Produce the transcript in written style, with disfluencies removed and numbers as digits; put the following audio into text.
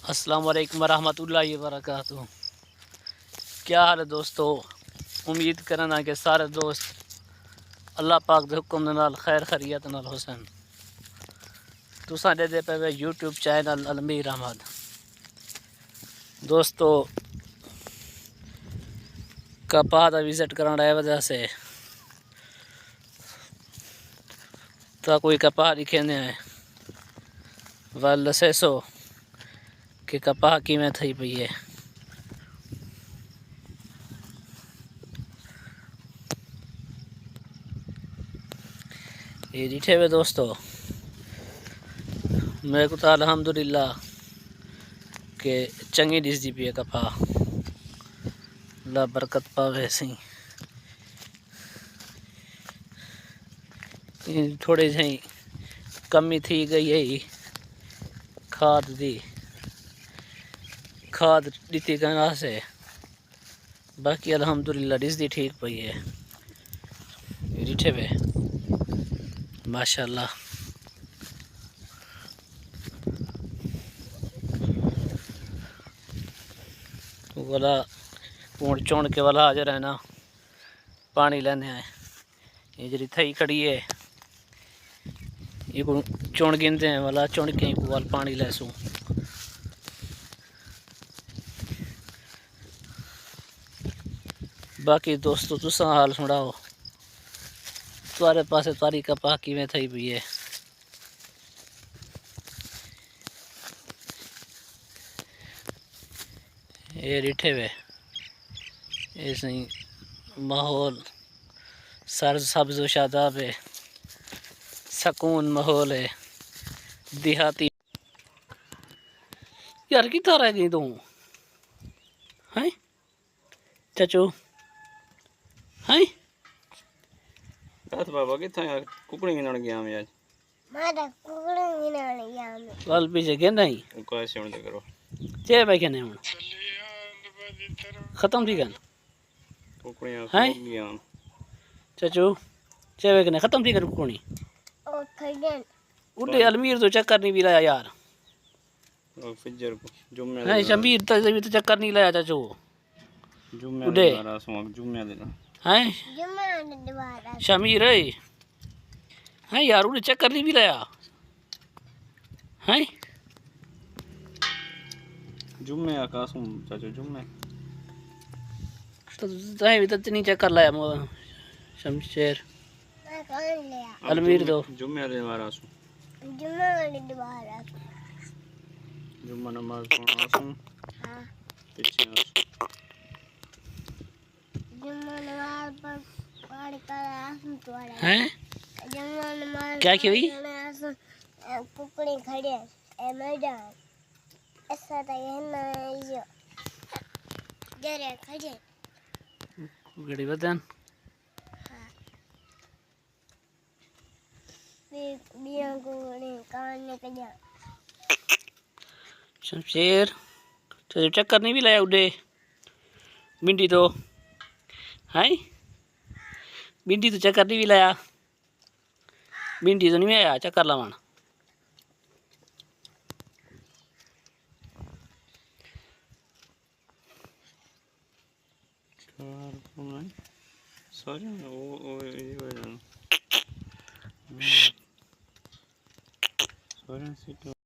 अस्सलाम वालेकुम रहमतुल्लाहि व बरकातुहू। क्या हाल है दोस्तों। उम्मीद करना कि सारे दोस्त अल्लाह पाक दे हुक्म नाल खैर खैरियत नाल हुसन। तुसां दे पे यूट्यूब चैनल अलमीर अहमद। दोस्तों कपाह का विजिट कराने वजह से तो कोई कपाह दिखे है वल दसेसो कि कपाह किवें थी पई है। ये डिठे वे दोस्तों मेरे को तो अल्हम्दुलिल्लाह के चंगी दिसदी पई है कपाह। अल्लाह बरकत पावे सी। थोड़ी जी कमी थी गई है खाद दी, खाद दी गना से बाकी अल्हम्दुलिल्लाह दिसदी ठीक पई है। डिठे वे माशाअल्लाह। वाला हूँ चुन के वाला हाजर है ना पानी लेने आए। ये जी थई खड़ी है ये को चुन गिनते हैं वाला चुन के वाल पानी लैसू। बाकी दोस्तों तुसा हाल सुनाओ तुम्हारे पास तारी कपाह किवें थई पई है। ये डिठे वे ऐसे माहौल सर सब्ज शादाब है, सुकून माहौल है देहाती। यार कितना रह गई तू हैं चाचू हैं रात बाबा कितना यार कुकड़ी गिनन गया मैं आज मारा कुकड़ी गिनन गया मैं वाल पीछे के नहीं को ऐसे होने करो चे भाई के नहीं खत्म थी गन कुकड़ियां हैं सो गया चाचू चे भाई के नहीं खत्म थी गन कुकड़ी और खगन उड़े अलमीर तो चक्कर नहीं भी लाया यार। और फिजर को जुम्मे नहीं शमीर तो चक्कर नहीं लाया चाचू जुम्मे उड़े दे रहा सो जुम्मे दे हैं जुम्मा ने दोबारा शमीर है यार उड़े चक्कर नहीं भी लाया हैं जुम्मे आकाशों चाचू जुम्मे तो तय भी तो नहीं चक्कर लाया शमशेर मैं कौन लिया अलमीर दो जुम्मे दे मारा सो जुम्मा ने दोबारा जुम्मा नमाज पढ़ना सो हां पीछे जुम्मा नमाज पढ़ कर आसम तोड़ा हैं जुम्मा नमाज क्या की हुई कुकड़ी खड़े ए मैदान ऐसा तो ये ना यो जरे खड़े गड़ी बदन बिया कुकड़ी कान ने कजा शमशेर तो चक्कर नहीं भी लाया उड़े भिंडी तो हैं भिंडी तो चक्कर नहीं भी लाया भिंडी तो नहीं आया चक्कर लावन सॉरी वो ये हो जाना सॉरी